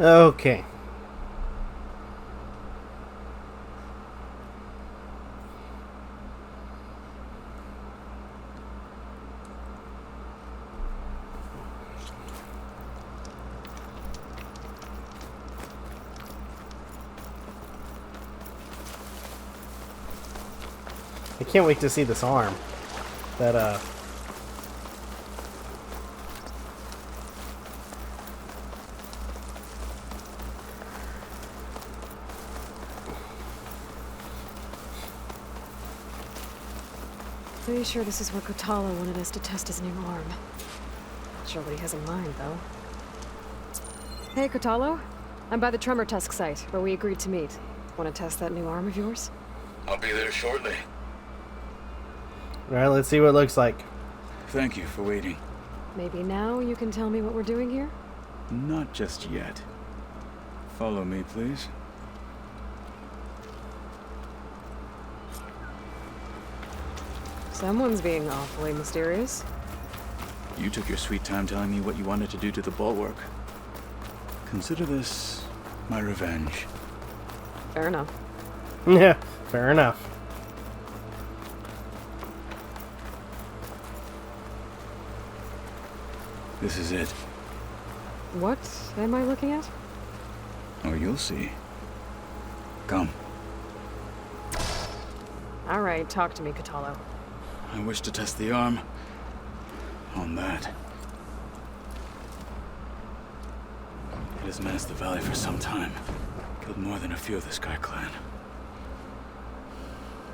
Okay. I can't wait to see this arm. That, Pretty sure this is where Kotalo wanted us to test his new arm. Not sure what he has in mind, though. Hey, Kotalo. I'm by the Tremor Tusk site, where we agreed to meet. Want to test that new arm of yours? I'll be there shortly. alright, let's see what it looks like. Thank you for waiting. Maybe now you can tell me what we're doing here? Not just yet. Follow me, please. Someone's being awfully mysterious. You took your sweet time telling me what you wanted to do to the bulwark. Consider this my revenge. Fair enough. Yeah, fair enough. This is it. What am I looking at? Oh, you'll see. Come. Alright, talk to me, Kotalo. I wish to test the arm on that. It has menaced the valley for some time. Killed more than a few of the Sky Clan.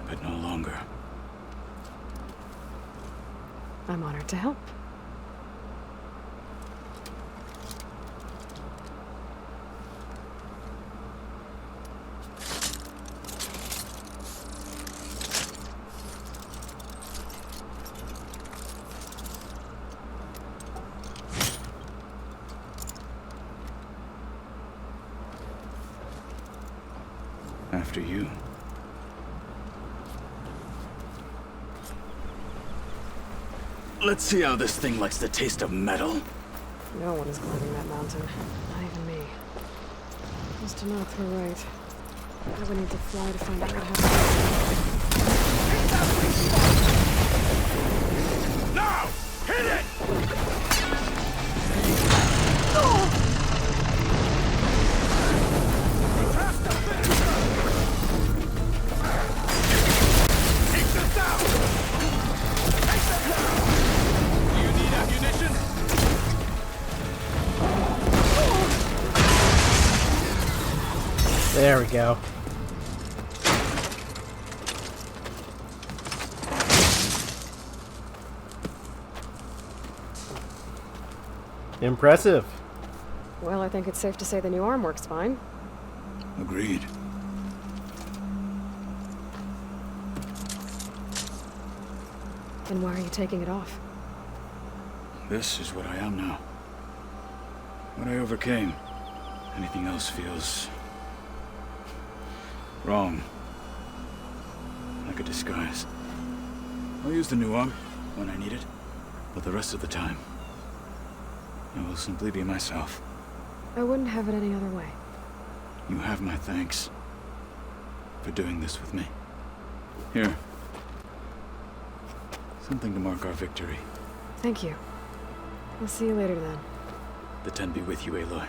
But no longer. I'm honored to help. After you. Let's see how this thing likes the taste of metal. No one is climbing that mountain. Not even me. Must have not through right. I would need to fly to find out what happened. Now! Hit it! Take this out! Take this out! Do you need ammunition? There we go. Impressive. Well, I think it's safe to say the new arm works fine. Agreed. Then why are you taking it off? This is what I am now. What I overcame. Anything else feels wrong. Like a disguise. I'll use the new arm when I need it, but the rest of the time, I will simply be myself. I wouldn't have it any other way. You have my thanks for doing this with me. Here. Something to mark our victory. Thank you. I'll see you later then. The Ten be with you, Aloy.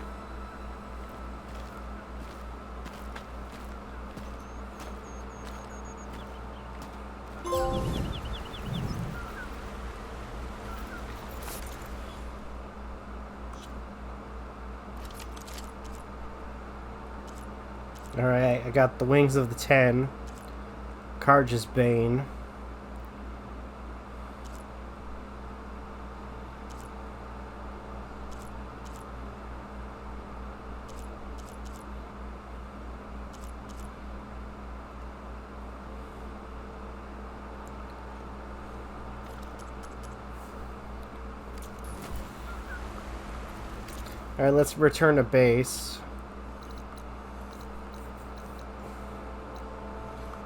Alright, I got the Wings of the Ten. Carja's Bane. Alright, let's return to base.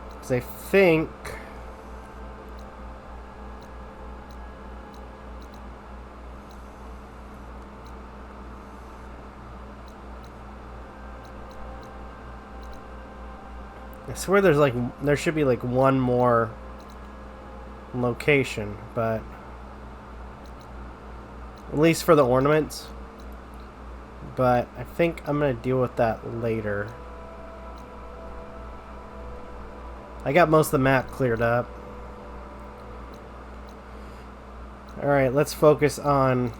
Because I think... I swear there's like, there should be like one more location, but at least for the ornaments. But I think I'm gonna deal with that later. I got most of the map cleared up. Alright, let's focus on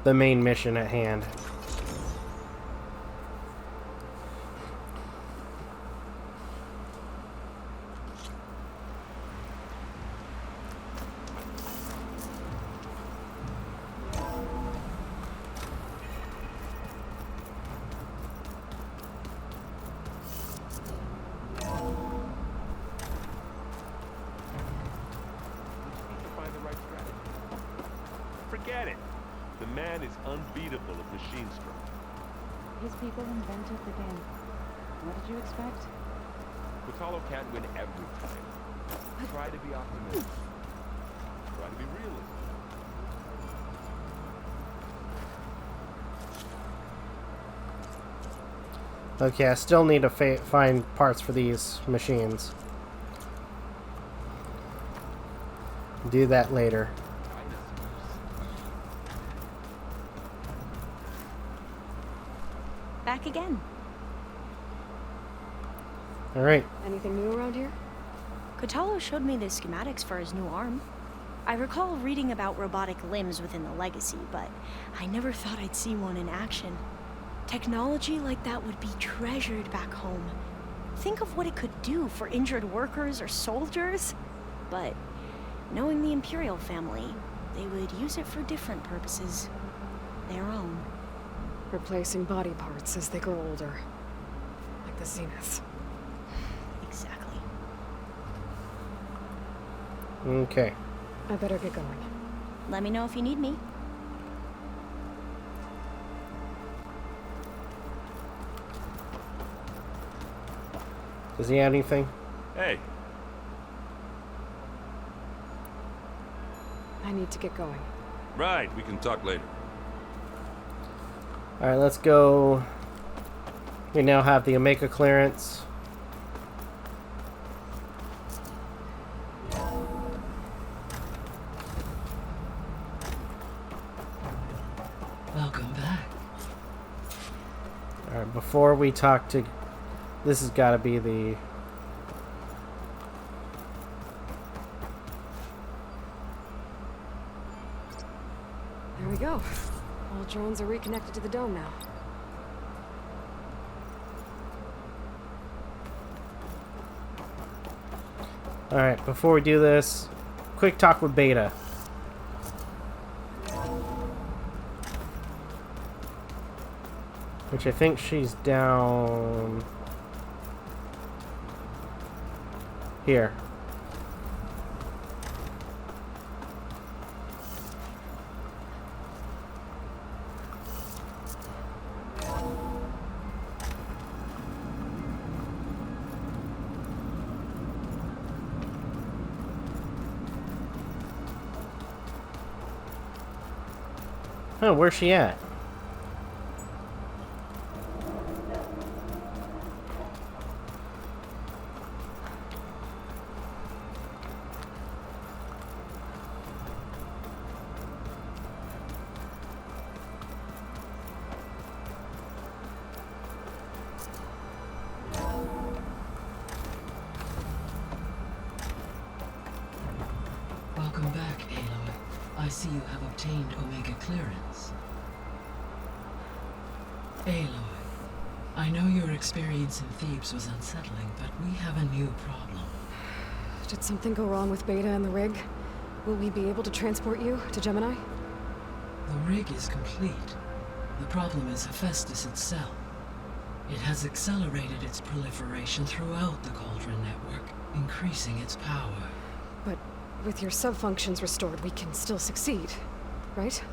the main mission at hand. Forget it. The man is unbeatable at machine stroke. His people invented the game. What did you expect? Kotallo can't win every time. Try to be optimistic. Try to be realistic. Okay, I still need to find parts for these machines. Do that later. Back again. Alright. Anything new around here? Kotallo showed me the schematics for his new arm. I recall reading about robotic limbs within the Legacy, but I never thought I'd see one in action. Technology like that would be treasured back home. Think of what it could do for injured workers or soldiers. But knowing the Imperial family, they would use it for different purposes. Their own. Replacing body parts as they grow older. Like the Zeniths. Exactly. Okay. I better get going. Let me know if you need me. Does he have anything? Hey, I need to get going. right, we can talk later. Alright, let's go. We now have the Omega clearance. Welcome back. Alright, before we talk to... This has got to be the... There we go. All drones are reconnected to the dome now. Alright, before we do this, quick talk with Beta. Which I think she's down... here. Oh, where's she at? Welcome back, Aloy. I see you have obtained Omega clearance. Aloy, I know your experience in Thebes was unsettling, but we have a new problem. Did something go wrong with Beta and the rig? Will we be able to transport you to Gemini? The rig is complete. The problem is Hephaestus itself. It has accelerated its proliferation throughout the Cauldron network, increasing its power. But with your sub-functions restored, we can still succeed, right?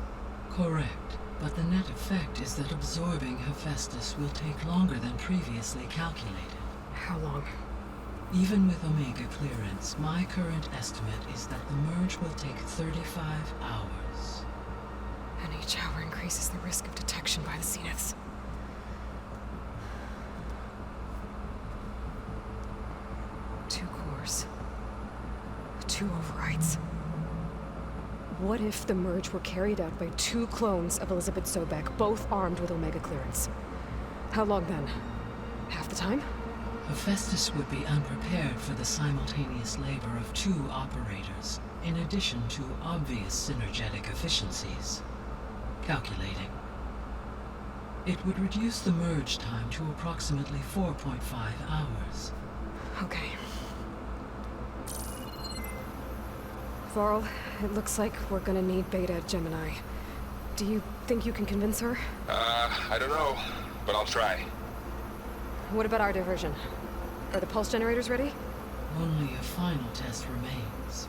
Correct. But the net effect is that absorbing Hephaestus will take longer than previously calculated. How long? Even with Omega clearance, my current estimate is that the merge will take 35 hours. And each hour increases the risk of detection by the Zeniths. 2 overrides. What if the merge were carried out by 2 clones of Elizabeth Sobek, both armed with Omega clearance? How long then? Half the time? Hephaestus would be unprepared for the simultaneous labor of 2 operators, in addition to obvious synergetic efficiencies. Calculating. It would reduce the merge time to approximately 4.5 hours. Okay. Varl, it looks like we're gonna need Beta at Gemini. Do you think you can convince her? I don't know, but I'll try. What about our diversion? Are the pulse generators ready? Only a final test remains.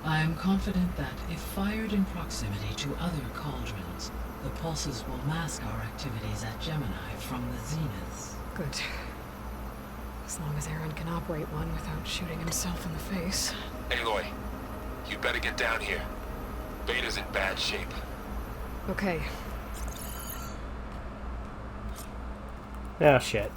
I am confident that if fired in proximity to other cauldrons, the pulses will mask our activities at Gemini from the zeniths. Good. As long as Aaron can operate one without shooting himself in the face. Aloy, you better get down here. Beta's in bad shape. Okay. Oh, shit.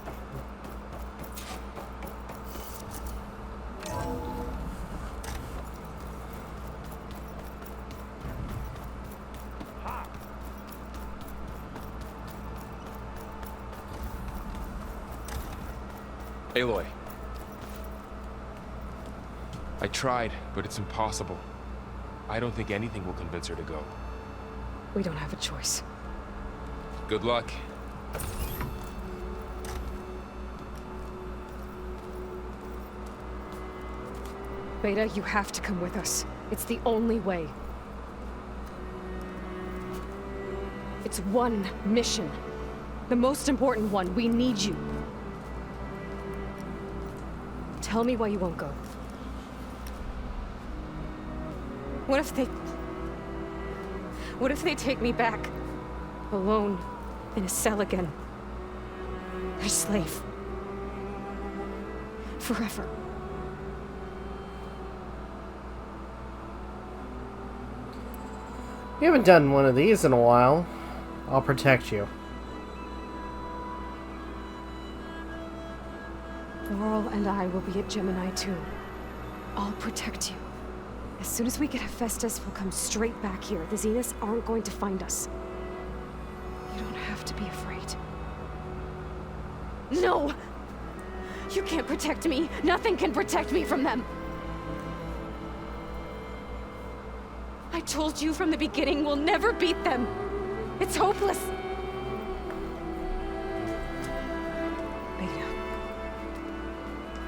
Aloy. I tried, but it's impossible. I don't think anything will convince her to go. We don't have a choice. Good luck. Beta, you have to come with us. It's the only way. It's one mission. The most important one. We need you. Tell me why you won't go. What if they take me back? Alone. In a cell again. Their slave. Forever. You haven't done one of these in a while. I'll protect you. Laurel and I will be at Gemini too. I'll protect you. As soon as we get Hephaestus, we'll come straight back here. The Zeniths aren't going to find us. You don't have to be afraid. No! You can't protect me. Nothing can protect me from them. I told you from the beginning we'll never beat them. It's hopeless. Beta.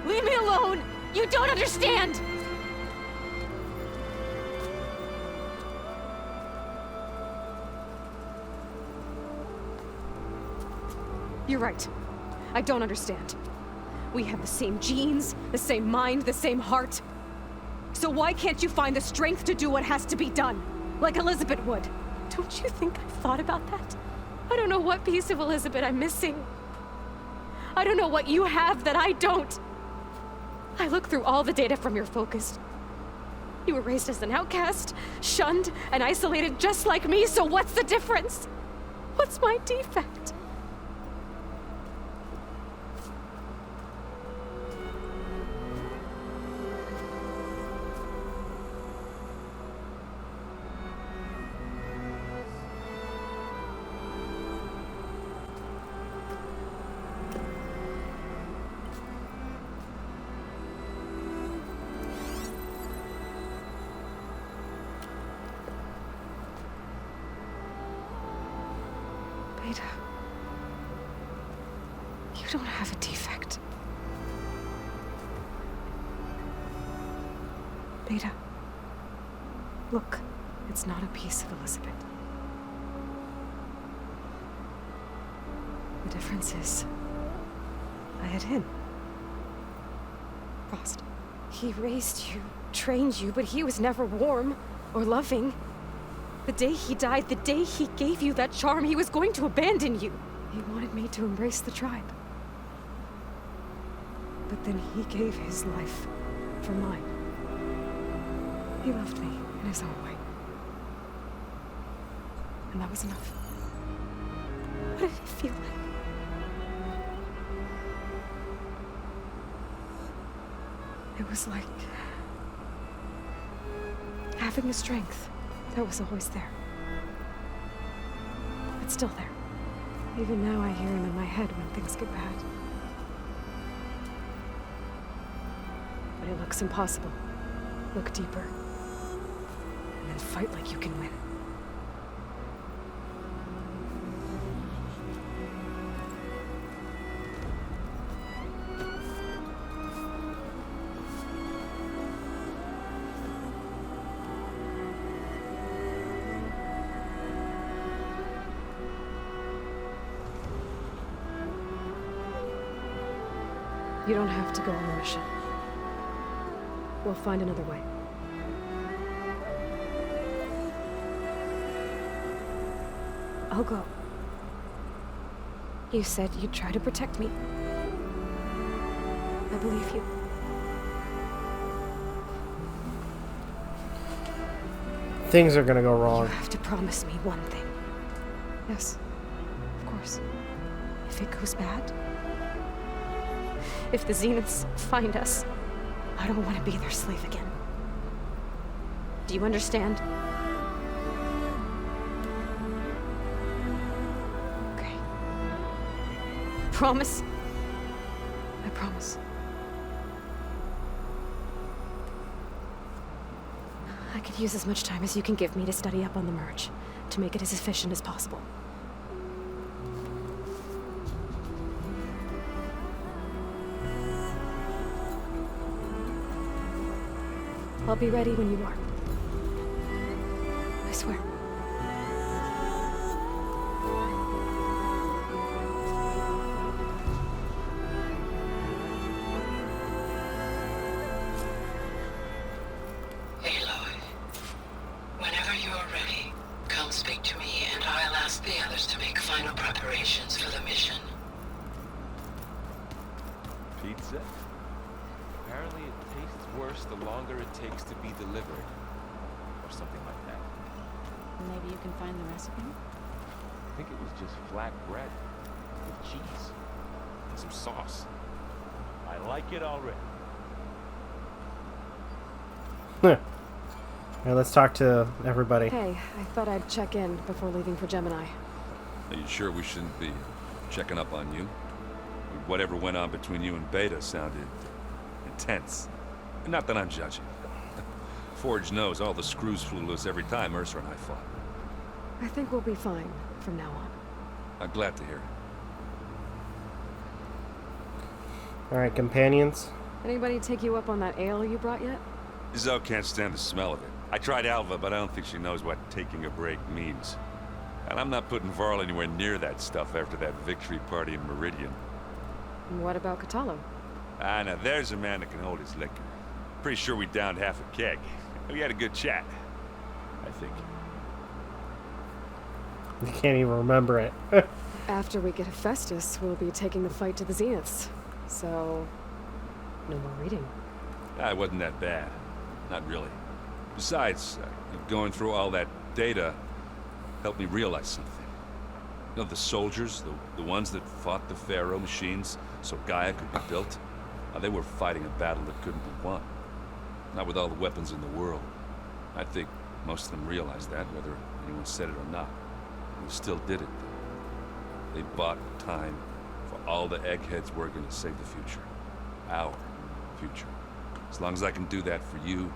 Leave me alone! You don't understand! You're right. I don't understand. We have the same genes, the same mind, the same heart. So why can't you find the strength to do what has to be done? Like Elizabeth would. Don't you think I've thought about that? I don't know what piece of Elizabeth I'm missing. I don't know what you have that I don't. I look through all the data from your focus. You were raised as an outcast, shunned, and isolated just like me, so what's the difference? What's my defect? Beta, you don't have a defect. Beta, look, it's not a piece of Elizabeth. The difference is, I had him. Frost. He raised you, trained you, but he was never warm or loving. The day he died, the day he gave you that charm, he was going to abandon you. He wanted me to embrace the tribe. But then he gave his life for mine. He loved me in his own way. And that was enough. What did it feel like? It was like having the strength that was always there. It's still there. Even now I hear him in my head when things get bad. But it looks impossible. Look deeper. And then fight like you can win. You don't have to go on the mission. We'll find another way. I'll go. You said you'd try to protect me. I believe you. Things are gonna go You wrong. have to promise me one thing. Yes, of course. If it goes bad, if the Zeniths find us, I don't want to be their slave again. Do you understand? Okay. Promise? I promise. I could use as much time as you can give me to study up on the merge, to make it as efficient as possible. I'll be ready when you are. I swear. Aloy, whenever you are ready, come speak to me and I'll ask the others to make final preparations for the mission. Pizza? Apparently it tastes worse the longer it takes to be delivered. Or something like that. Maybe you can find the recipe? I think it was just flat bread with cheese and some sauce. I like it already. Alright, let's talk to everybody. Hey, I thought I'd check in before leaving for Gemini. Are you sure we shouldn't be checking up on you? Whatever went on between you and Beta sounded intense. Not that I'm judging. Forge knows all the screws flew loose every time Ursa and I fought. I think we'll be fine from now on. I'm glad to hear it. Alright, companions. Anybody take you up on that ale you brought yet? Zoe can't stand the smell of it. I tried Alva, but I don't think she knows what taking a break means. And I'm not putting Varl anywhere near that stuff after that victory party in Meridian. And what about Kotallo? Ah, now there's a man that can hold his liquor. Pretty sure we downed half a keg. We had a good chat, I think. You can't even remember it. After we get Hephaestus, we'll be taking the fight to the Zeniths. So, no more reading. Ah, it wasn't that bad. Not really. Besides, going through all that data helped me realize something. You know, the soldiers, the ones that fought the Pharaoh machines so Gaia could be built, they were fighting a battle that couldn't be won. Not with all the weapons in the world. I think most of them realized that, whether anyone said it or not. And they still did it. They bought time for all the eggheads working to save the future. Our future. As long as I can do that for you,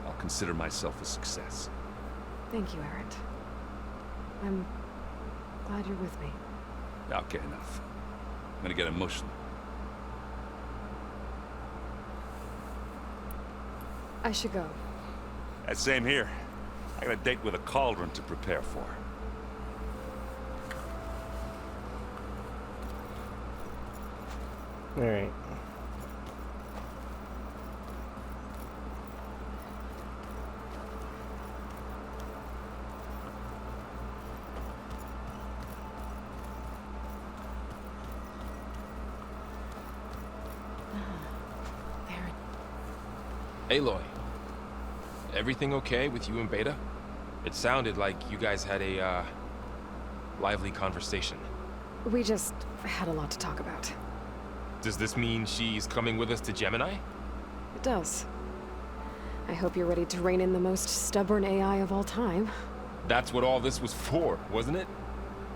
I'll consider myself a success. Thank you, Aaron. I'm glad you're with me. Okay, enough. I'm gonna get emotional. I should go. Same here. I got a date with a cauldron to prepare for. Alright. Aloy, everything okay with you and Beta? It sounded like you guys had a, lively conversation. We just had a lot to talk about. Does this mean she's coming with us to Gemini? It does. I hope you're ready to rein in the most stubborn AI of all time. That's what all this was for, wasn't it?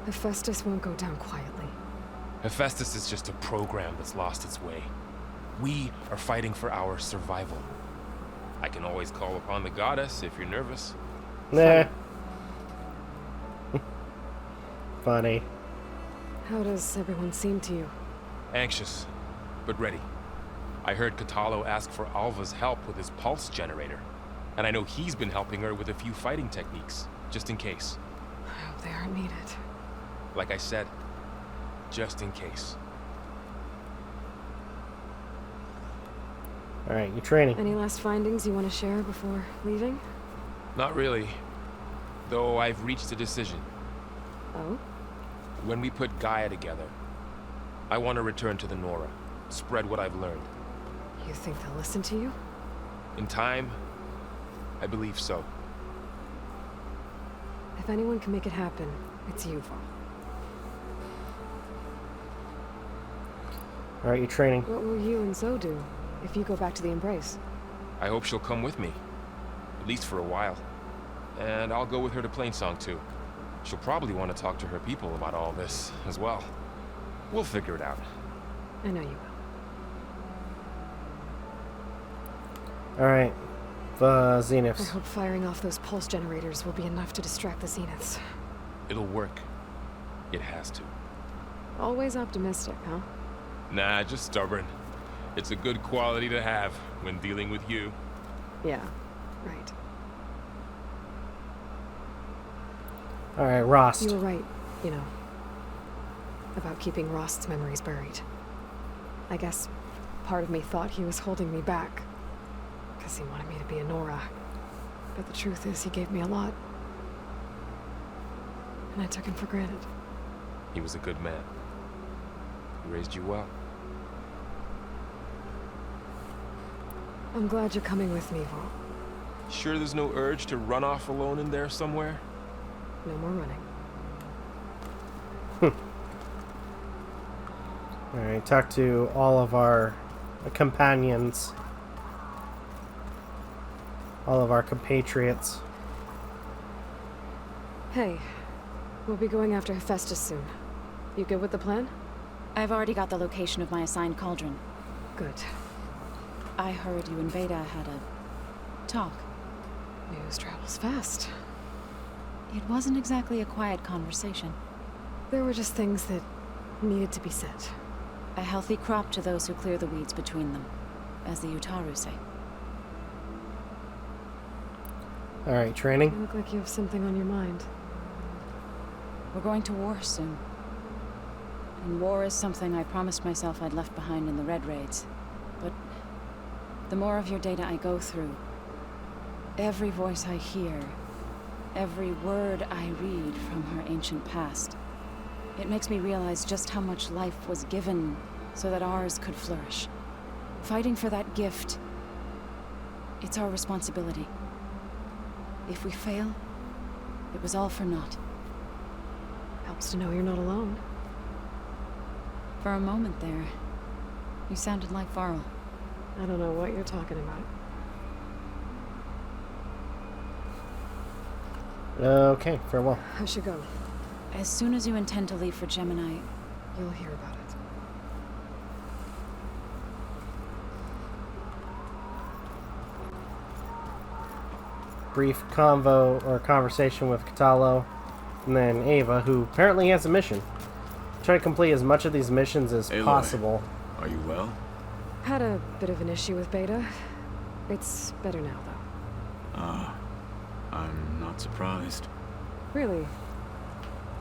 Hephaestus won't go down quietly. Hephaestus is just a program that's lost its way. We are fighting for our survival. I can always call upon the goddess if you're nervous. Nah. Funny. How does everyone seem to you? Anxious, but ready. I heard Kotallo ask for Alva's help with his pulse generator. And I know he's been helping her with a few fighting techniques, just in case. I hope they aren't needed. Like I said, just in case. Alright, you training. Any last findings you want to share before leaving? Not really. Though I've reached a decision. Oh? When we put Gaia together, I want to return to the Nora, spread what I've learned. You think they'll listen to you? In time, I believe so. If anyone can make it happen, it's you, Val. Alright, you training. What will you and Zoe do if you go back to the Embrace? I hope she'll come with me, at least for a while. And I'll go with her to Plainsong too. She'll probably want to talk to her people about all this as well. We'll figure it out. I know you will. Alright. The I Zeniths. hope firing off those pulse generators will be enough to distract the Zeniths. It'll work. It has to. Always optimistic, huh? Nah, just stubborn. It's a good quality to have when dealing with you. Yeah, right. Alright, Rost. You were right, you know, about keeping Rost's memories buried. I guess part of me thought he was holding me back, because he wanted me to be a Nora. But the truth is, he gave me a lot. And I took him for granted. He was a good man. He raised you well. I'm glad you're coming with me, Val. Sure there's no urge to run off alone in there somewhere? No more running. Alright, talk to all of our companions. All of our compatriots. Hey, we'll be going after Hephaestus soon. You good with the plan? I've already got the location of my assigned cauldron. Good. I heard you and Beta had a talk. News travels fast. It wasn't exactly a quiet conversation. There were just things that needed to be said. A healthy crop to those who clear the weeds between them, as the Utaru say. Alright, You training. look like you have something on your mind. We're going to war soon. And war is something I promised myself I'd left behind in the Red Raids. But the more of your data I go through, every voice I hear, every word I read from her ancient past, it makes me realize just how much life was given so that ours could flourish. Fighting for that gift, it's our responsibility. If we fail, it was all for naught. Helps to know you're not alone. For a moment there, you sounded like Varl. I don't know what you're talking about. Okay, farewell. I should go. As soon as you intend to leave for Gemini, You'll hear about it. Brief convo or conversation with Kotallo, and then Ava, who apparently has a mission. Try to complete as much of these missions as Aloy. possible. Are you well? Had a bit of an issue with Beta. It's better now, though. Ah, I'm not surprised. Really?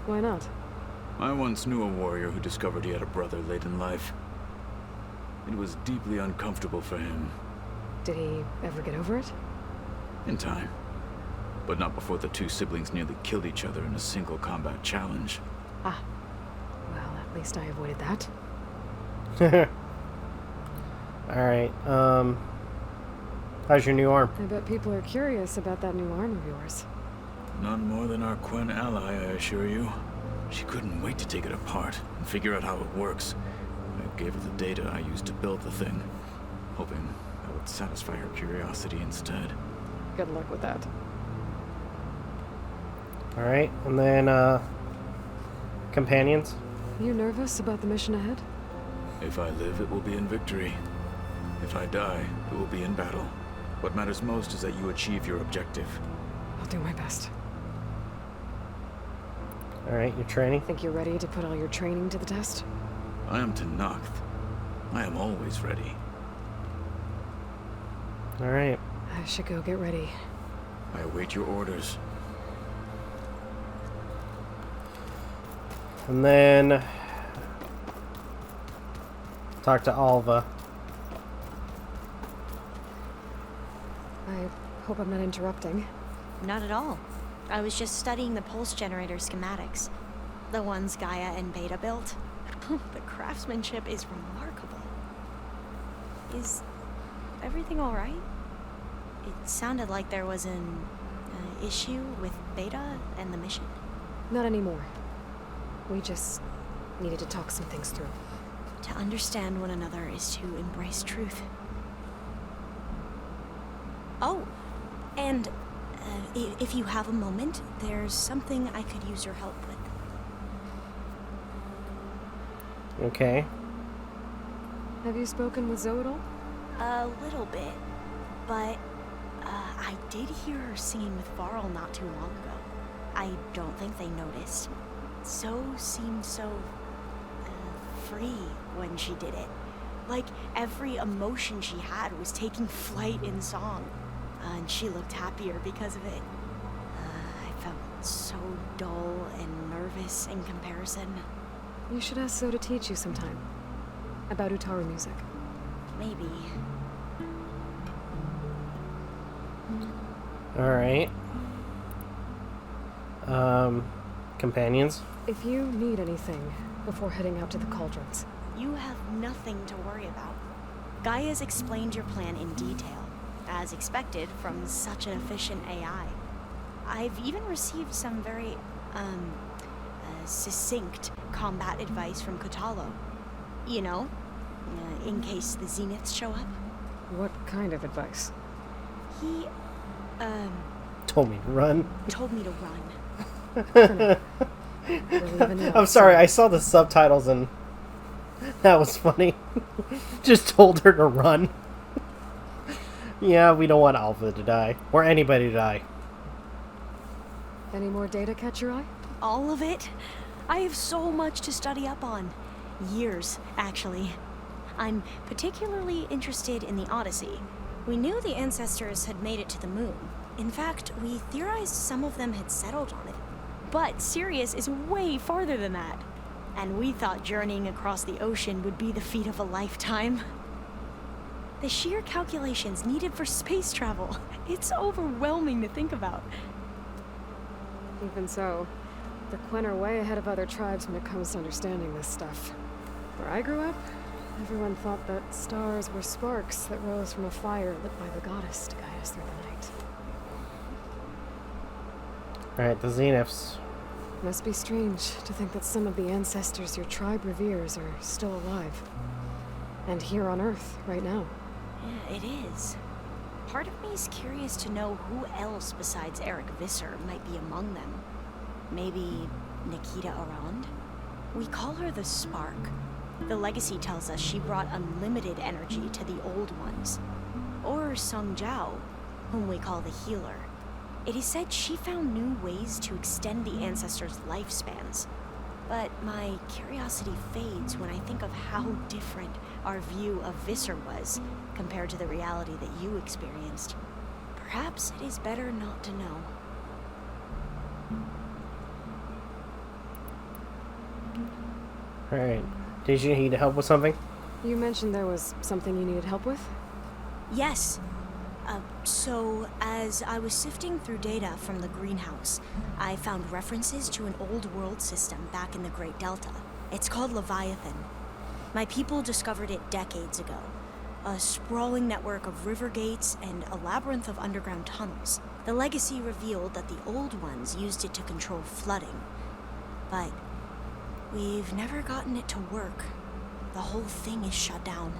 Why not? I once knew a warrior who discovered he had a brother late in life. It was deeply uncomfortable for him. Did he ever get over it? In time. But not before the two siblings nearly killed each other in a single combat challenge. Ah. Well, at least I avoided that. Alright, how's your new arm? I bet people are curious about that new arm of yours. None more than our Quen ally, I assure you. She couldn't wait to take it apart and figure out how it works. I gave her the data I used to build the thing, hoping that would might satisfy her curiosity instead. Good luck with that. Alright, and then, companions? You nervous about the mission ahead? If I live, it will be in victory. If I die, it will be in battle. What matters most is that you achieve your objective. I'll do my best. Alright, your training? Think you're ready to put all your training to the test? I am Tenakth. I am always ready. Alright. I should go get ready. I await your orders. And then... talk to Alva. I hope I'm not interrupting. Not at all. I was just studying the pulse generator schematics. The ones Gaia and Beta built. The craftsmanship is remarkable. Is everything alright? It sounded like there was an issue with Beta and the mission. Not anymore. We just needed to talk some things through. To understand one another is to embrace truth. Oh, and if you have a moment, there's something I could use your help with. Okay. Have you spoken with Zoe at all? A little bit, but I did hear her singing with Varl not too long ago. I don't think they noticed. Zoe seemed so free when she did it. Like every emotion she had was taking flight in song. And she looked happier because of it. I felt so dull and nervous in comparison. You should ask Zoe to teach you sometime. About Utaru music. Maybe. Alright. Companions? If you need anything before heading out to the cauldrons. You have nothing to worry about. Gaia's explained your plan in detail, as expected from such an efficient AI. I've even received some very, succinct combat advice from Kotalo. You know, in case the Zeniths show up. What kind of advice? He, Told me to run. told me to run. I'm sorry, I saw the subtitles and that was funny. Just told her to run. Yeah, we don't want Alpha to die. Or anybody to die. Any more data catch your eye? All of it? I have so much to study up on. Years, actually. I'm particularly interested in the Odyssey. We knew the ancestors had made it to the moon. In fact, we theorized some of them had settled on it. But Sirius is way farther than that. And we thought journeying across the ocean would be the feat of a lifetime. The sheer calculations needed for space travel. It's overwhelming to think about. Even so, the Quen are way ahead of other tribes when it comes to understanding this stuff. Where I grew up, everyone thought that stars were sparks that rose from a fire lit by the goddess to guide us through the night. Alright, the Zeniths. Must be strange to think that some of the ancestors your tribe reveres are still alive. And here on Earth, right now. Yeah, it is. Part of me is curious to know who else besides Eric Visser might be among them. Maybe Nikita Arand? We call her the Spark. The legacy tells us she brought unlimited energy to the Old Ones. Or Sung Jiao, whom we call the Healer. It is said she found new ways to extend the ancestors' lifespans. But my curiosity fades when I think of how different our view of Visser was compared to the reality that you experienced. Perhaps it is better not to know. Alright. Did you need help with something? You mentioned there was something you needed help with? Yes. So, as I was sifting through data from the greenhouse, I found references to an old world system back in the Great Delta. It's called Leviathan. My people discovered it decades ago. A sprawling network of river gates and a labyrinth of underground tunnels. The legacy revealed that the Old Ones used it to control flooding. But we've never gotten it to work. The whole thing is shut down.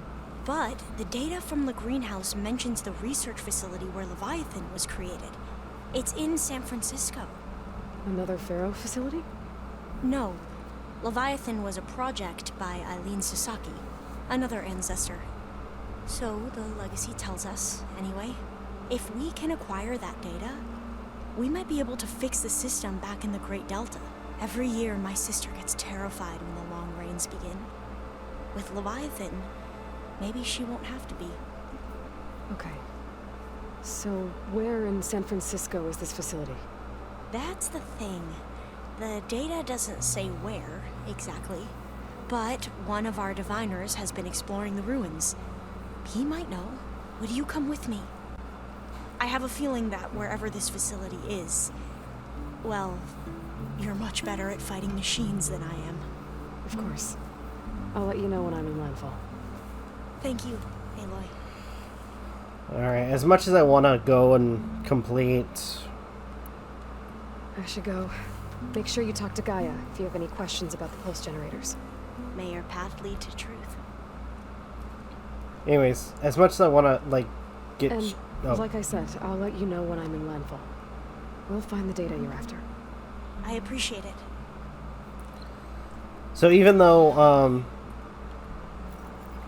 But the data from the greenhouse mentions the research facility where Leviathan was created. It's in San Francisco. Another Pharaoh facility? No. Leviathan was a project by Eileen Sasaki, another ancestor. So the legacy tells us, anyway, if we can acquire that data, we might be able to fix the system back in the Great Delta. Every year, my sister gets terrified when the long rains begin. With Leviathan, maybe she won't have to be. Okay. So, where in San Francisco is this facility? That's the thing. The data doesn't say where, exactly. But one of our diviners has been exploring the ruins. He might know. Would you come with me? I have a feeling that wherever this facility is, well, you're much better at fighting machines than I am. Of course. I'll let you know when I'm in landfall. Thank you, Aloy. Alright, as much as I want to go and complete... I should go. Make sure you talk to Gaia if you have any questions about the pulse generators. May your path lead to truth. Anyways, as much as I want to, like, get... And, like I said, I'll let you know when I'm in landfall. We'll find the data you're after. I appreciate it. So even though,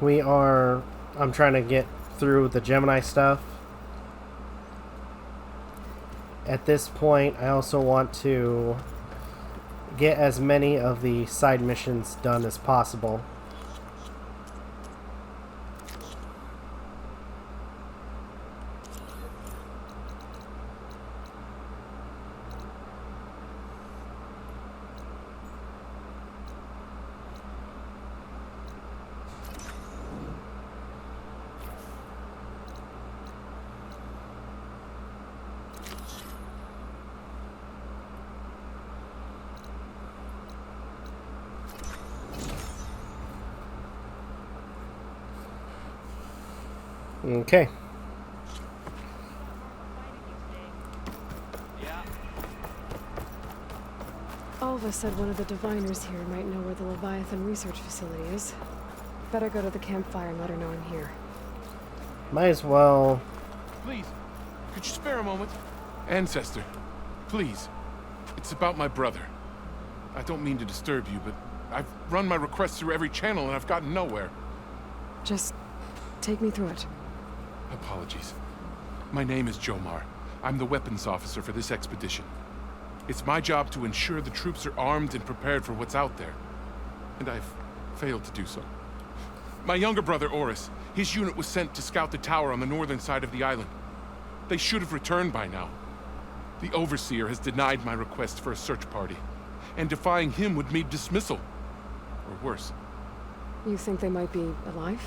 I'm trying to get through the Gemini stuff, at this point, I also want to get as many of the side missions done as possible. Okay. Alva said one of the diviners here might know where the Leviathan research facility is. Better go to the campfire and let her know I'm here. Might as well... Please, could you spare a moment? Ancestor, please. It's about my brother. I don't mean to disturb you, but I've run my requests through every channel and I've gotten nowhere. Just take me through it. Apologies. My name is Jomar. I'm the weapons officer for this expedition. It's my job to ensure the troops are armed and prepared for what's out there. And I've failed to do so. My younger brother, Oris, his unit was sent to scout the tower on the northern side of the island. They should have returned by now. The Overseer has denied my request for a search party, and defying him would mean dismissal. Or worse. You think they might be alive?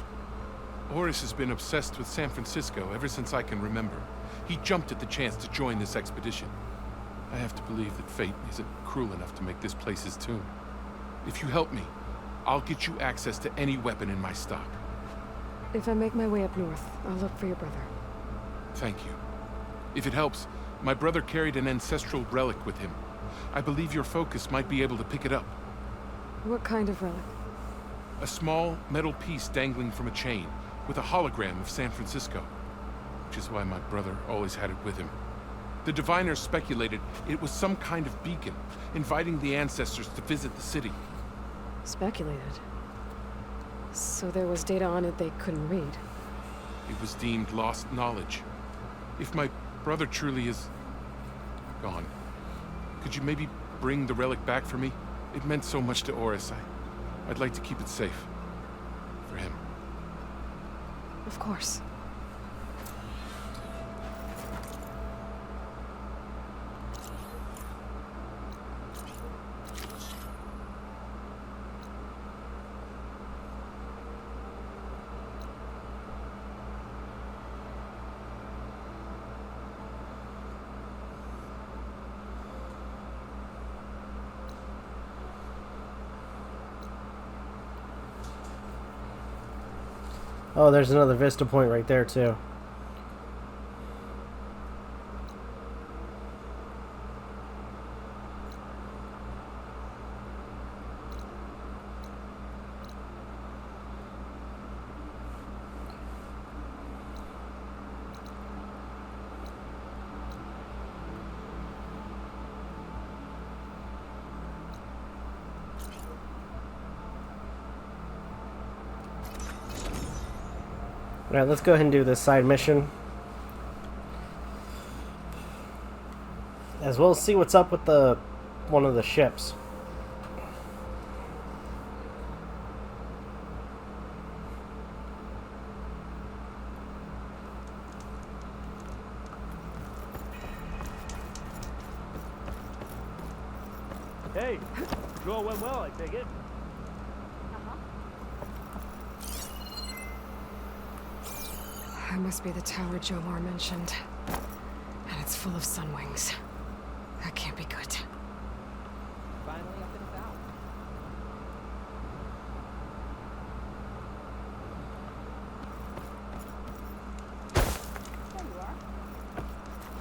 Oris has been obsessed with San Francisco ever since I can remember. He jumped at the chance to join this expedition. I have to believe that fate isn't cruel enough to make this place his tomb. If you help me, I'll get you access to any weapon in my stock. If I make my way up north, I'll look for your brother. Thank you. If it helps, my brother carried an ancestral relic with him. I believe your focus might be able to pick it up. What kind of relic? A small metal piece dangling from a chain, with a hologram of San Francisco. Which is why my brother always had it with him. The diviners speculated it was some kind of beacon, inviting the ancestors to visit the city. Speculated? So there was data on it they couldn't read? It was deemed lost knowledge. If my brother truly is... gone, could you maybe bring the relic back for me? It meant so much to Oris. I'd like to keep it safe. For him. Of course. Oh, there's another vista point right there, too. Alright, let's go ahead and do this side mission. As well as see what's up with the one of the ships. Hey, draw went well, I take it. That must be the tower Jomar mentioned. And it's full of sunwings. That can't be good. Finally up and about. There you are.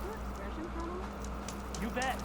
Your excursion panel? You bet.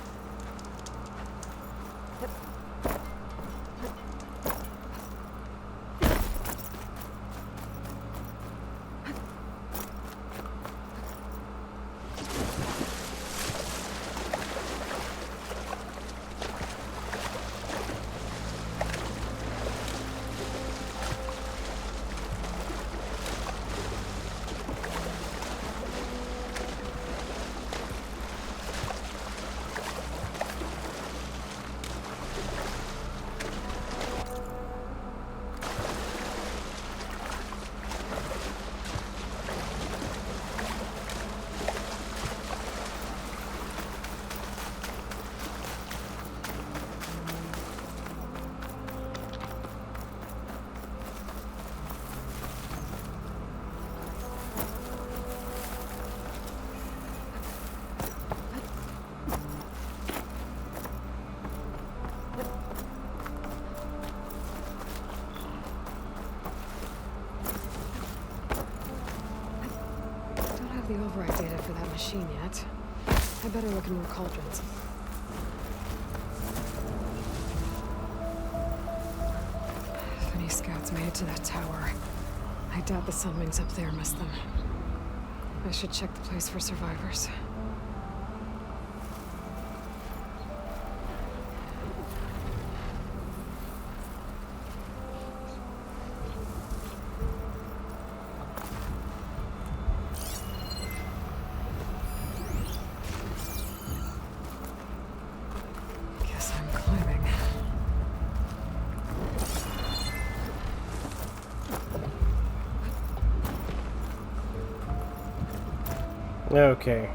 The override data for that machine yet. I better look in more cauldrons. If any scouts made it to that tower, I doubt the sunwings up there missed them. I should check the place for survivors. Okay.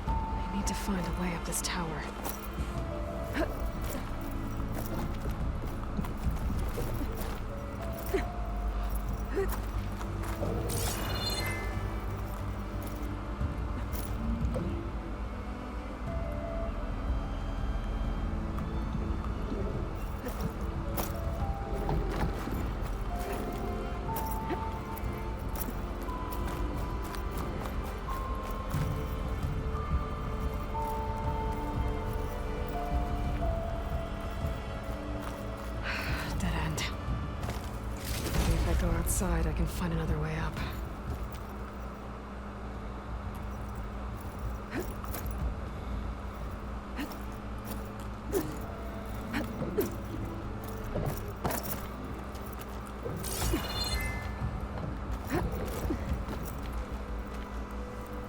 I need to find a way up this tower. Outside, I can find another way up.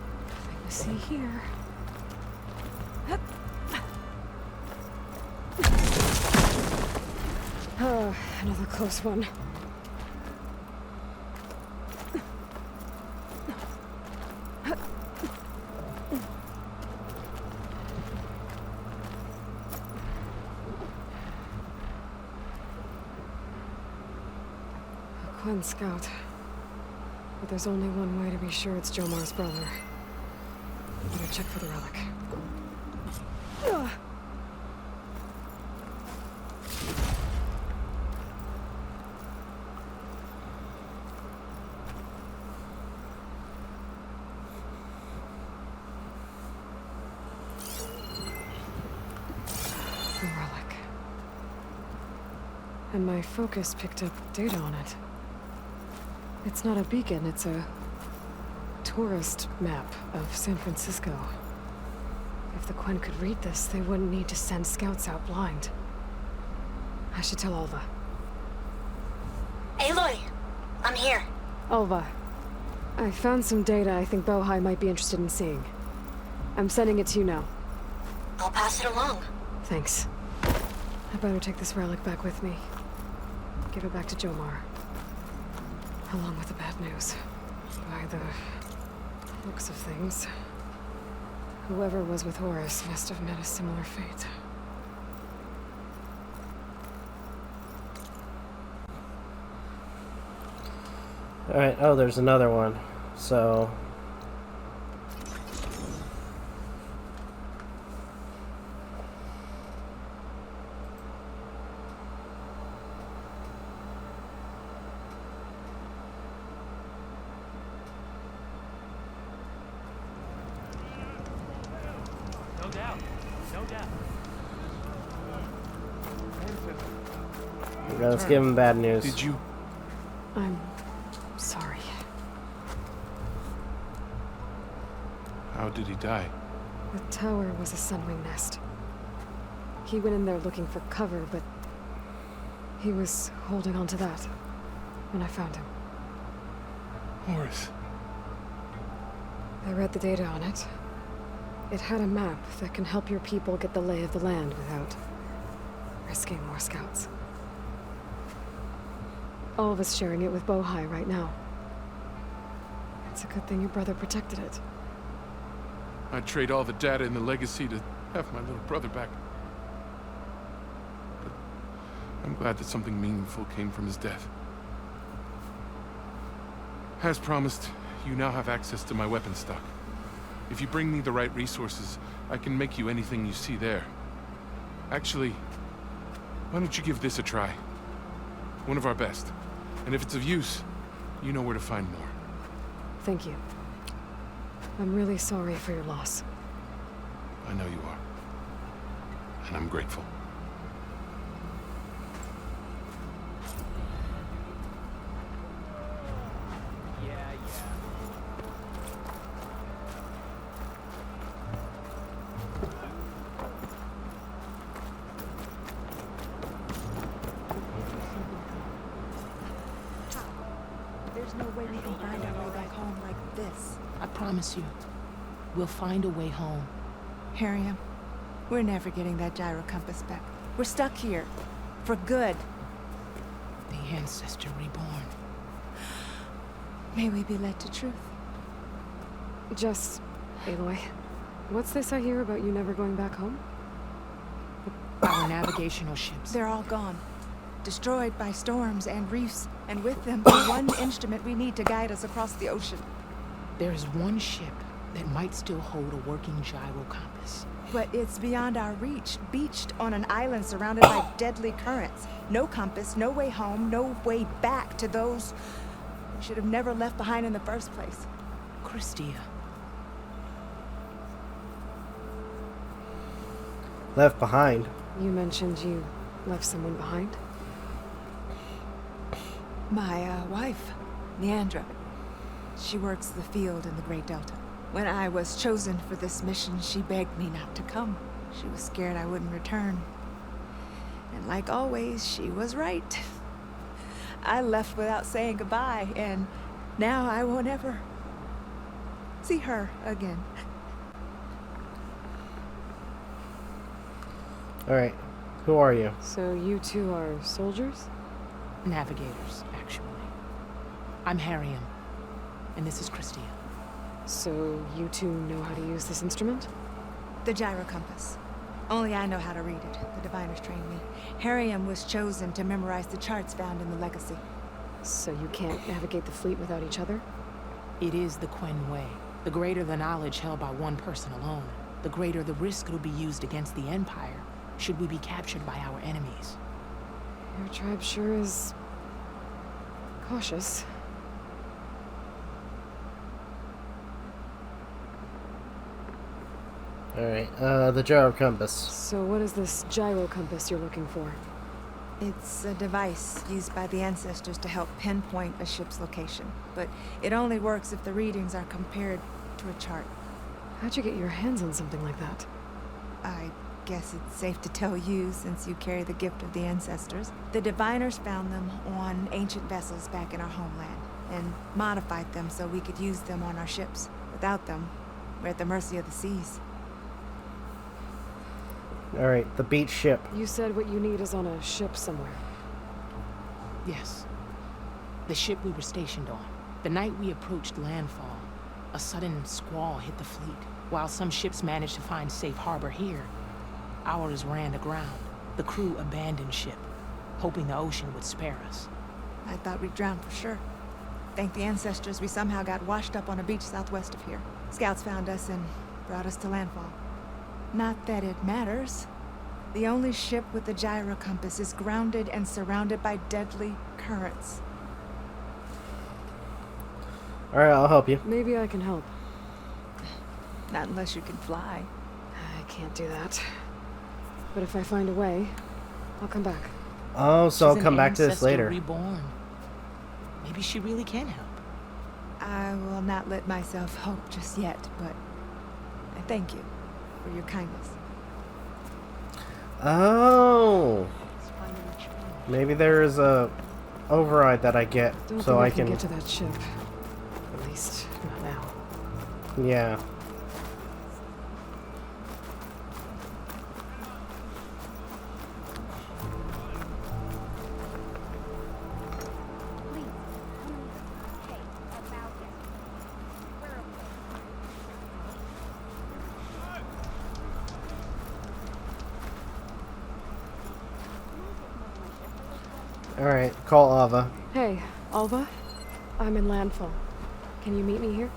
Nothing to see here. Oh, another close one. One scout. But there's only one way to be sure it's Jomar's brother. Better check for the relic. The relic. And my focus picked up data on it. It's not a beacon, it's a tourist map of San Francisco. If the Quen could read this, they wouldn't need to send scouts out blind. I should tell Alva. Aloy, I'm here. Alva, I found some data I think Bohai might be interested in seeing. I'm sending it to you now. I'll pass it along. Thanks. I better take this relic back with me. Give it back to Jomar. Along with the bad news. By the looks of things, whoever was with Horus must have met a similar fate. Alright, oh, there's another one. So... No doubt. No doubt. yeah, let's give him bad news. Did you? I'm sorry. How did he die? The tower was a sunwing nest. He went in there looking for cover, but he was holding on to that when I found him. Horus. I read the data on it. It had a map that can help your people get the lay of the land without risking more scouts. All of us sharing it with Bohai right now. It's a good thing your brother protected it. I'd trade all the data in the legacy to have my little brother back. But I'm glad that something meaningful came from his death. As promised, you now have access to my weapon stock. If you bring me the right resources, I can make you anything you see there. Actually, why don't you give this a try? One of our best. And if it's of use, you know where to find more. Thank you. I'm really sorry for your loss. I know you are. And I'm grateful. There's no way we can find our way back home like this. I promise you, we'll find a way home. Harriam, we're never getting that gyro compass back. We're stuck here. For good. The ancestor reborn. May we be led to truth. Just, Aloy, what's this I hear about you never going back home? Our navigational ships. They're all gone. Destroyed by storms and reefs, and with them, the one instrument we need to guide us across the ocean. There is one ship that might still hold a working gyro compass. But it's beyond our reach, beached on an island surrounded by deadly currents. No compass, no way home, no way back to those we should have never left behind in the first place. Christia. Left behind? You mentioned you left someone behind? My wife, Neandra. She works the field in the Great Delta. When I was chosen for this mission, she begged me not to come. She was scared I wouldn't return. And like always, she was right. I left without saying goodbye, and now I won't ever see her again. Alright, who are you? So you two are soldiers? Navigators, actually. I'm Harriam, and this is Christia. So you two know how to use this instrument? The gyro compass. Only I know how to read it. The diviners trained me. Harriam was chosen to memorize the charts found in the legacy. So you can't navigate the fleet without each other? It is the Quen way. The greater the knowledge held by one person alone, the greater the risk it'll be used against the Empire, should we be captured by our enemies. Your tribe sure is cautious. Alright, the gyro compass. So what is this gyro compass you're looking for? It's a device used by the ancestors to help pinpoint a ship's location, but it only works if the readings are compared to a chart. How'd you get your hands on something like that? I guess it's safe to tell you since you carry the gift of the ancestors. The diviners found them on ancient vessels back in our homeland and modified them so we could use them on our ships. Without them, we're at the mercy of the seas. Alright, the beach ship. You said what you need is on a ship somewhere. Yes. The ship we were stationed on. The night we approached landfall, a sudden squall hit the fleet. While some ships managed to find safe harbor here, ours ran aground. The crew abandoned ship, hoping the ocean would spare us. I thought we'd drown for sure. Thank the ancestors we somehow got washed up on a beach southwest of here. Scouts found us and brought us to landfall. Not that it matters. The only ship with the gyro compass is grounded and surrounded by deadly currents. Alright, I'll help you. Maybe I can help. Not unless you can fly. I can't do that. But if I find a way, I'll come back. Oh, so I'll She's come an back to this ancestor later. Reborn. Maybe she really can help. I will not let myself hope just yet, but I thank you for your kindness. Oh. Maybe there is a override that I get Don't so think I can can get to that ship. At least, not now. Yeah. Alright, call Ava. Hey, Alva. I'm in landfall. Can you meet me here?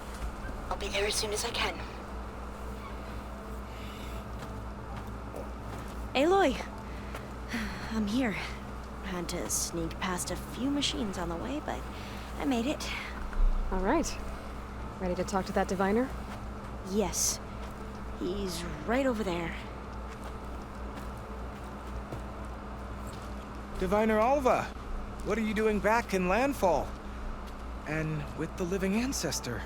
I'll be there as soon as I can. Aloy! I'm here. Had to sneak past a few machines on the way, but I made it. All right. Ready to talk to that diviner? Yes. He's right over there. Diviner Alva, what are you doing back in landfall? And with the living ancestor?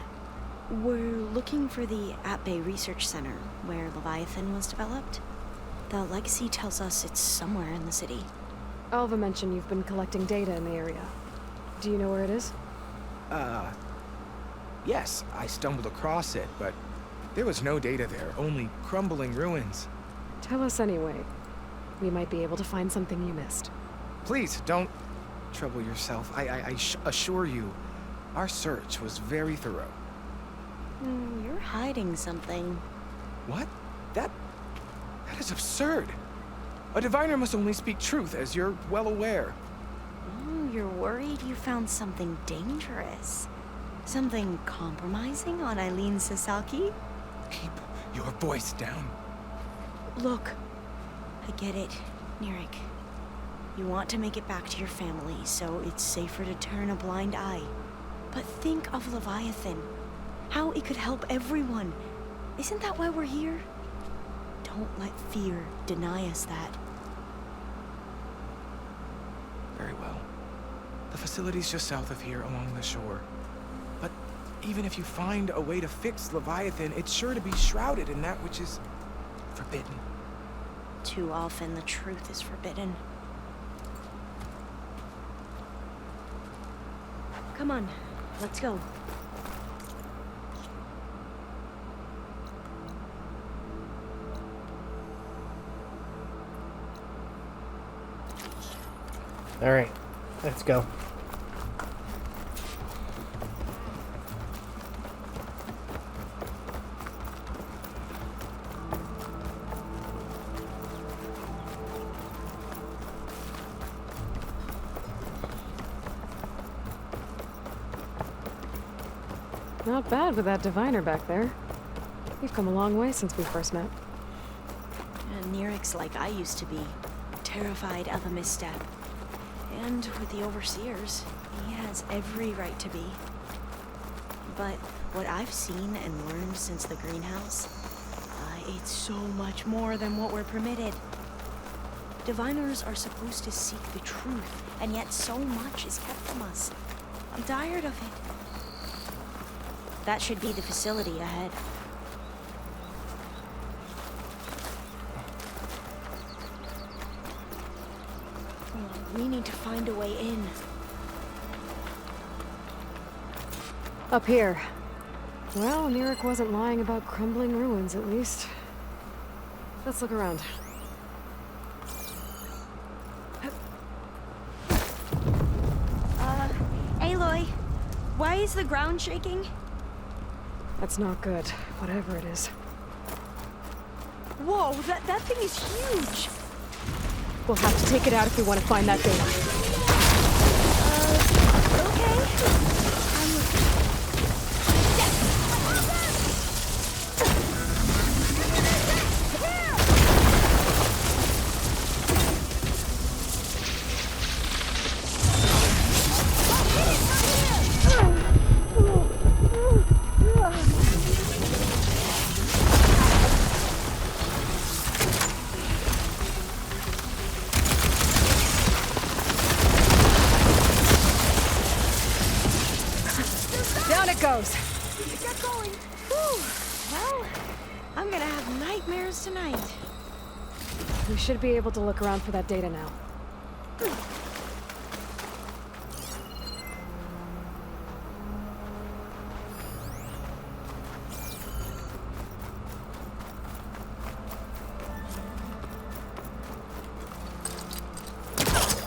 We're looking for the At-Bay Research Center, where Leviathan was developed. The legacy tells us it's somewhere in the city. Alva mentioned you've been collecting data in the area. Do you know where it is? Yes, I stumbled across it, but there was no data there, only crumbling ruins. Tell us anyway. We might be able to find something you missed. Please, don't trouble yourself. I assure you, our search was very thorough. You're hiding something. What? That is absurd. A diviner must only speak truth, as you're well aware. Oh, you're worried you found something dangerous. Something compromising on Eileen Sasaki? Keep your voice down. Look, I get it, Nirik. You want to make it back to your family, so it's safer to turn a blind eye. But think of Leviathan. How it could help everyone. Isn't that why we're here? Don't let fear deny us that. Very well. The facility's just south of here, along the shore. But even if you find a way to fix Leviathan, it's sure to be shrouded in that which is forbidden. Too often the truth is forbidden. Come on, let's go. Alright, let's go. Not bad with that diviner back there. You've come a long way since we first met. Nirik's like I used to be, terrified of a misstep. And with the overseers, he has every right to be. But what I've seen and learned since the greenhouse, it's so much more than what we're permitted. Diviners are supposed to seek the truth, and yet so much is kept from us. I'm tired of it. That should be the facility ahead. We need to find a way in. Up here. Well, Neric wasn't lying about crumbling ruins, at least. Let's look around. Aloy, why is the ground shaking? That's not good, whatever it is. Whoa, that thing is huge! We'll have to take it out if we want to find that data. Okay. Down it goes. Get going. Whew. Well, I'm gonna have nightmares tonight. We should be able to look around for that data now.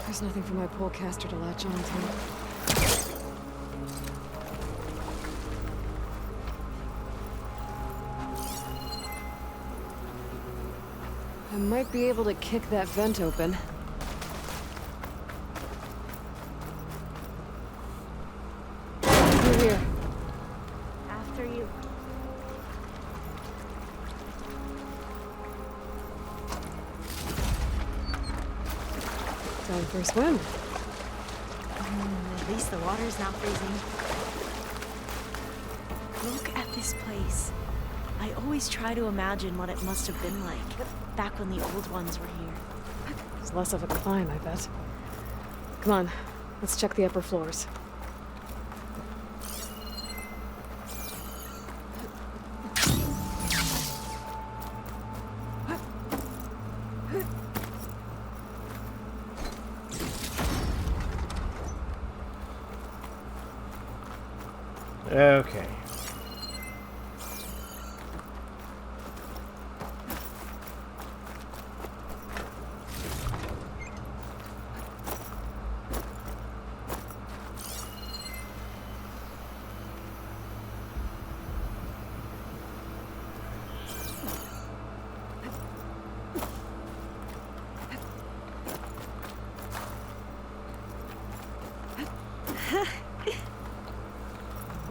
There's nothing for my polecaster to latch on to. I might be able to kick that vent open. Through here. After you. Time for a swim. At least the water's not freezing. Look at this place. I always try to imagine what it must have been like back when the old ones were here. It's less of a climb, I bet. Come on, let's check the upper floors. Okay.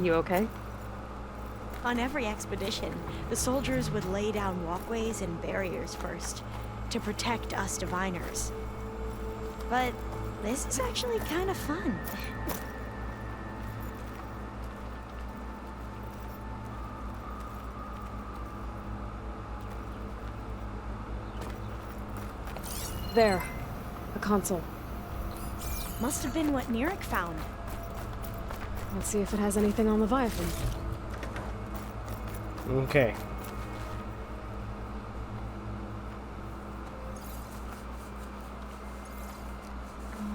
You okay? On every expedition, the soldiers would lay down walkways and barriers first to protect us diviners. But this is actually kind of fun. There. A console. Must have been what Neric found. Let's see if it has anything on Leviathan. Okay.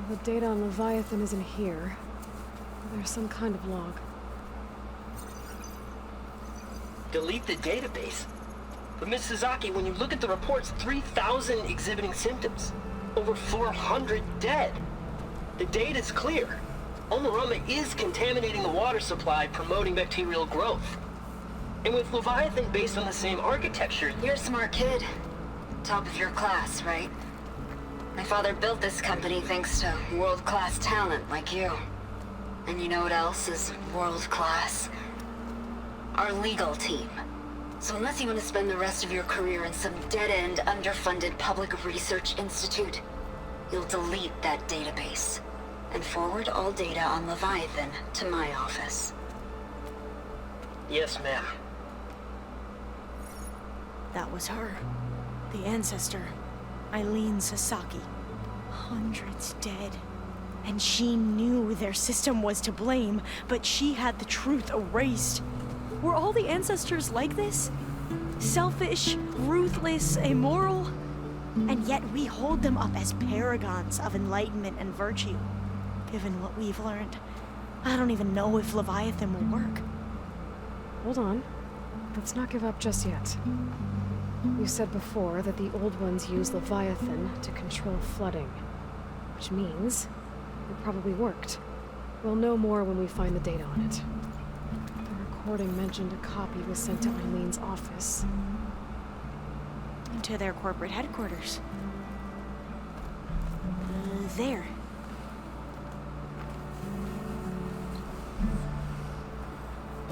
The data on Leviathan isn't here. There's some kind of log. Delete the database. But Miss Sasaki, when you look at the reports, 3,000 exhibiting symptoms. Over 400 dead. The data's clear. Omarama is contaminating the water supply, promoting bacterial growth. And with Leviathan based on the same architecture... You're a smart kid. Top of your class, right? My father built this company thanks to world-class talent like you. And you know what else is world-class? Our legal team. So unless you want to spend the rest of your career in some dead-end, underfunded public research institute, you'll delete that database and forward all data on Leviathan to my office. Yes, ma'am. That was her. The ancestor. Eileen Sasaki. Hundreds dead. And she knew their system was to blame, but she had the truth erased. Were all the ancestors like this? Selfish, ruthless, immoral? And yet we hold them up as paragons of enlightenment and virtue. Given what we've learned, I don't even know if Leviathan will work. Hold on. Let's not give up just yet. You said before that the old ones use Leviathan to control flooding. Which means it probably worked. We'll know more when we find the data on it. The recording mentioned a copy was sent to Eileen's office. To their corporate headquarters. There.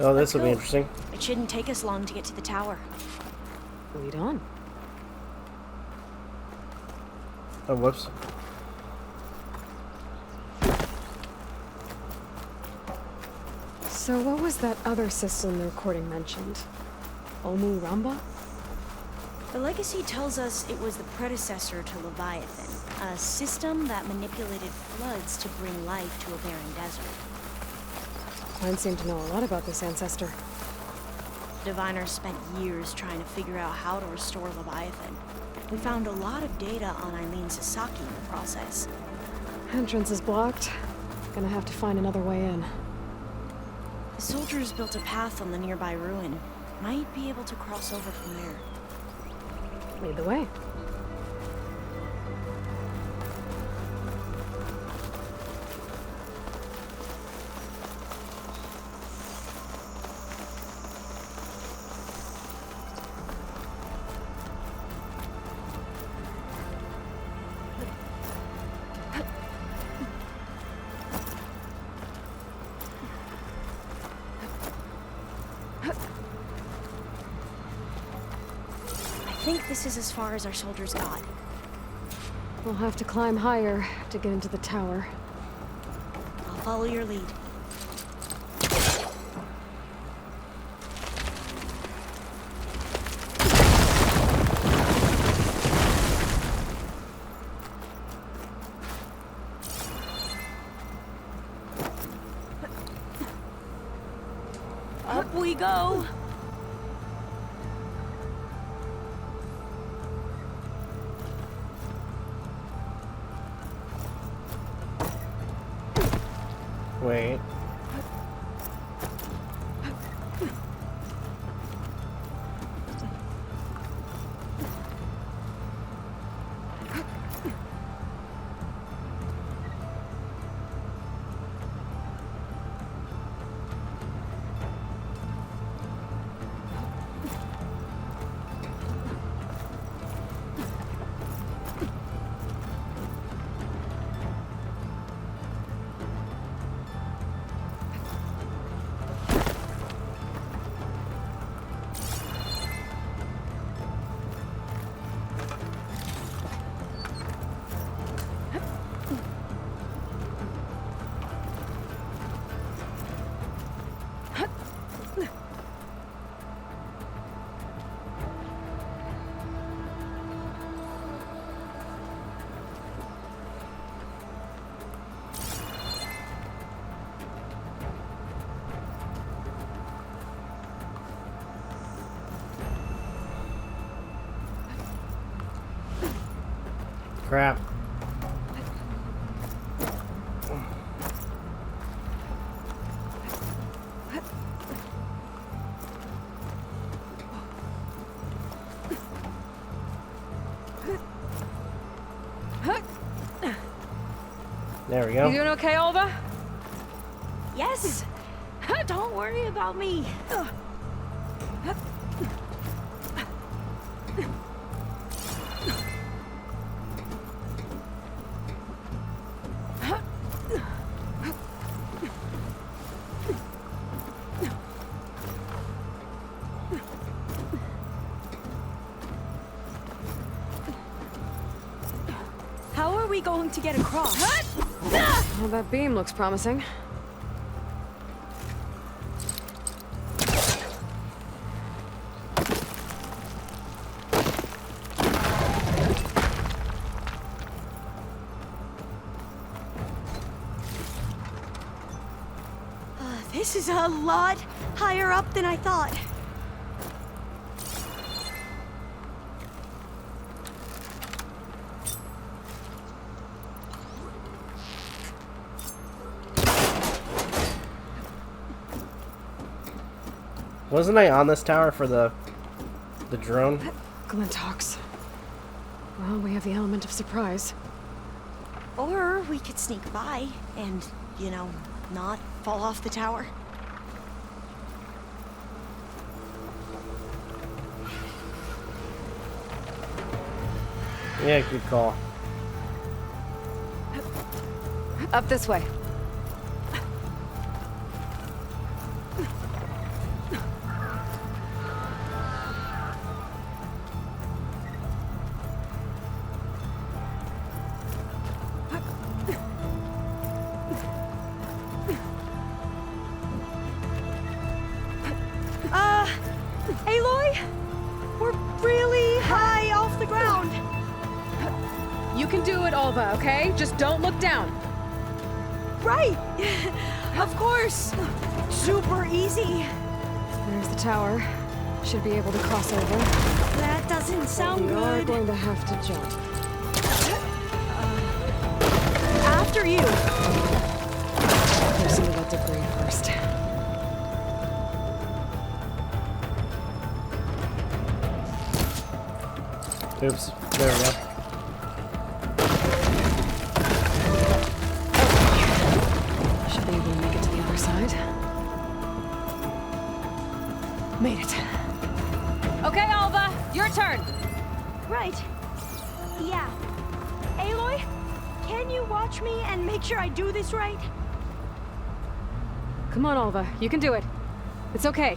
Oh, this will be interesting. It shouldn't take us long to get to the tower. Lead on. Oh, whoops. So what was that other system the recording mentioned? Omu Ramba? The legacy tells us it was the predecessor to Leviathan, a system that manipulated floods to bring life to a barren desert. Phayn seemed to know a lot about this ancestor. Diviners spent years trying to figure out how to restore Leviathan. We found a lot of data on Eileen Sasaki in the process. Entrance is blocked. Gonna have to find another way in. The soldiers built a path on the nearby ruin. Might be able to cross over from there. Lead the way. I think this is as far as our soldiers got. We'll have to climb higher to get into the tower. I'll follow your lead. Up we go! Wait. Crap. There we go. You doing okay, Olva? Yes! Don't worry about me. How are we going to get across? Well, that beam looks promising. This is a lot higher up than I thought. Wasn't I on this tower for the drone? Glintox. Well, we have the element of surprise. Or we could sneak by and, you know, not fall off the tower. Yeah, good call. Up this way. Aloy? We're really high off the ground. You can do it, Alva, okay? Just don't look down. Right! Of course! Super easy. There's the tower. Should be able to cross over. That doesn't sound We are good. going to have to jump. After you. Clear some of that debris first. Oops. There we go. Should be able to make it to the other side. Made it. Okay, Alva, your turn. Right. Yeah. Aloy, can you watch me and make sure I do this right? Come on, Alva, you can do it. It's okay.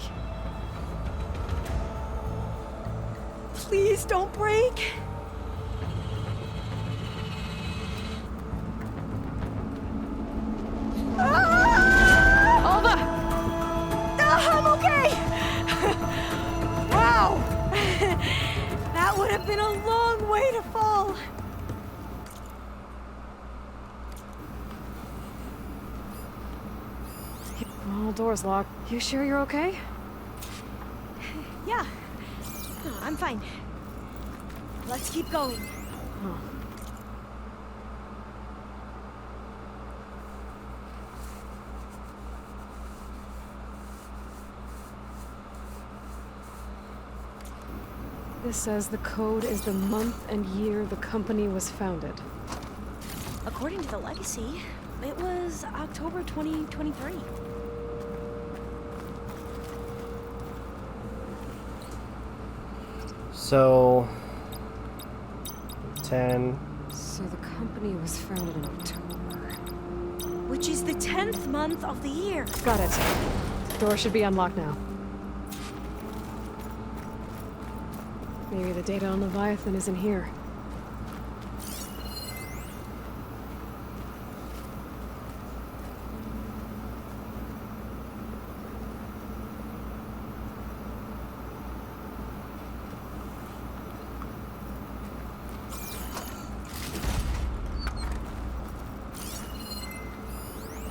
Please don't break. Alva! I'm okay! Wow! That would have been a long way to fall. All doors locked. You sure you're okay? Yeah. I'm fine. Let's keep going. Huh. This says the code is the month and year the company was founded. According to the legacy, it was October 2023. So 10. So the company was founded in October. Which is the 10th month of the year. Got it. Door should be unlocked now. Maybe the data on Leviathan isn't here.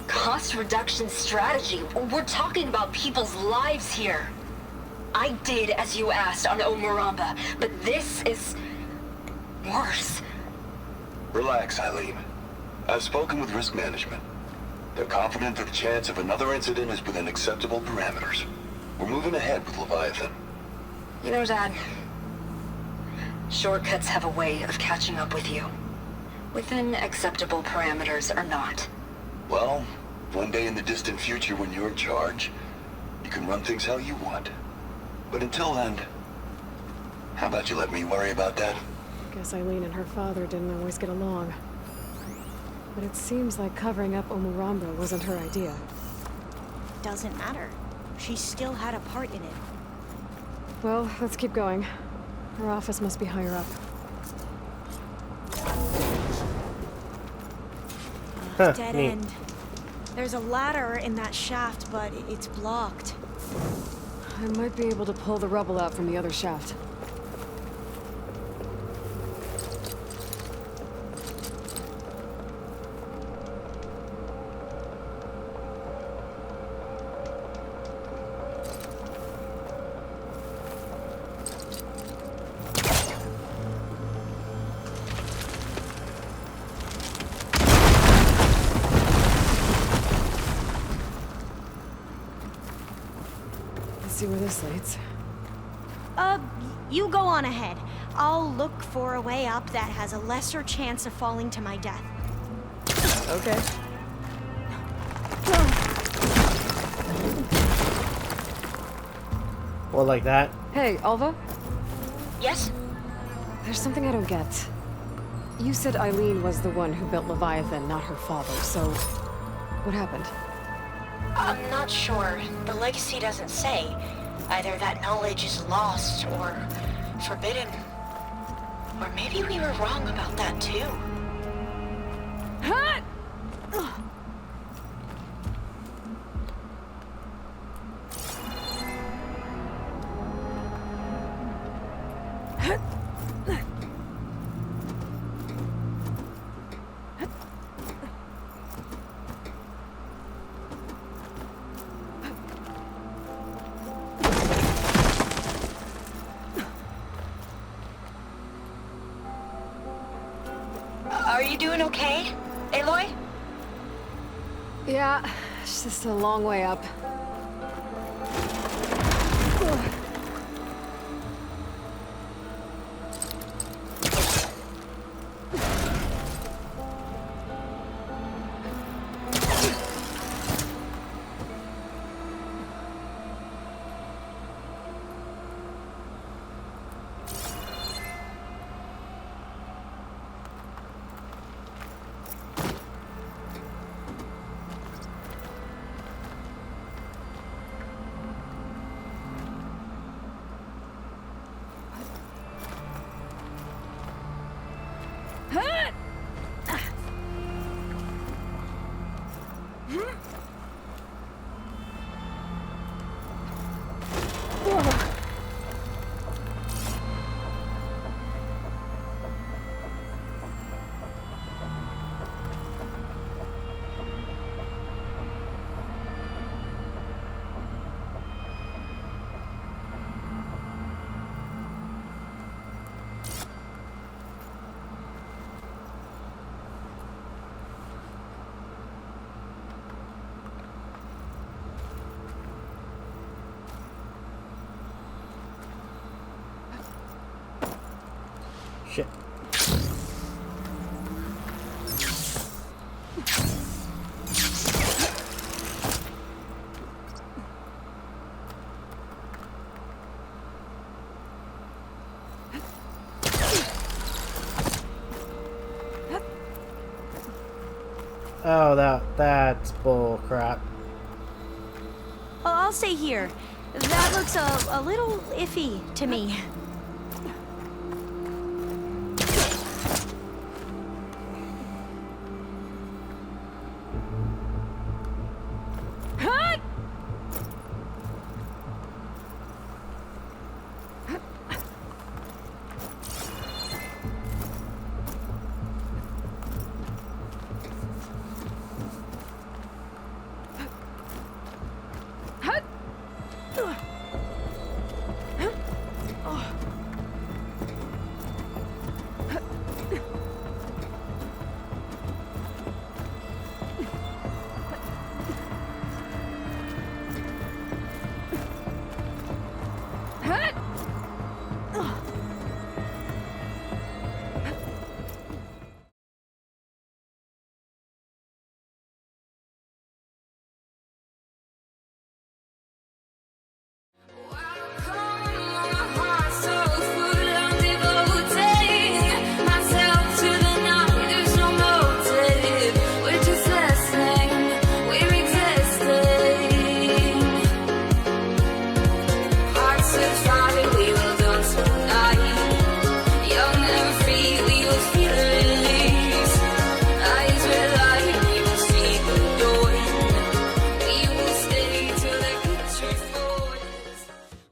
Cost reduction strategy. We're talking about people's lives here. I did as you asked on Omuramba, but this is worse. Relax, Eileen. I've spoken with risk management. They're confident that the chance of another incident is within acceptable parameters. We're moving ahead with Leviathan. You know, Dad, shortcuts have a way of catching up with you. Within acceptable parameters or not. Well, one day in the distant future when you're in charge, you can run things how you want. But until then, how about you let me worry about that? Guess Eileen and her father didn't always get along. But it seems like covering up Omuramba wasn't her idea. Doesn't matter. She still had a part in it. Well, let's keep going. Her office must be higher up. Dead end. There's a ladder in that shaft, but it's blocked. I might be able to pull the rubble out from the other shaft. see where this leads. You go on ahead. I'll look for a way up that has a lesser chance of falling to my death. Okay. Well, like that. Hey, Alva? Yes? There's something I don't get. You said Eileen was the one who built Leviathan, not her father, so... what happened? I'm not sure. The legacy doesn't say. Either that knowledge is lost or forbidden. Or maybe we were wrong about that too. Are you doing okay, Aloy? Yeah, it's just a long way up. Shit. Oh, that's bull crap. Oh, I'll stay here. That looks a little iffy to me.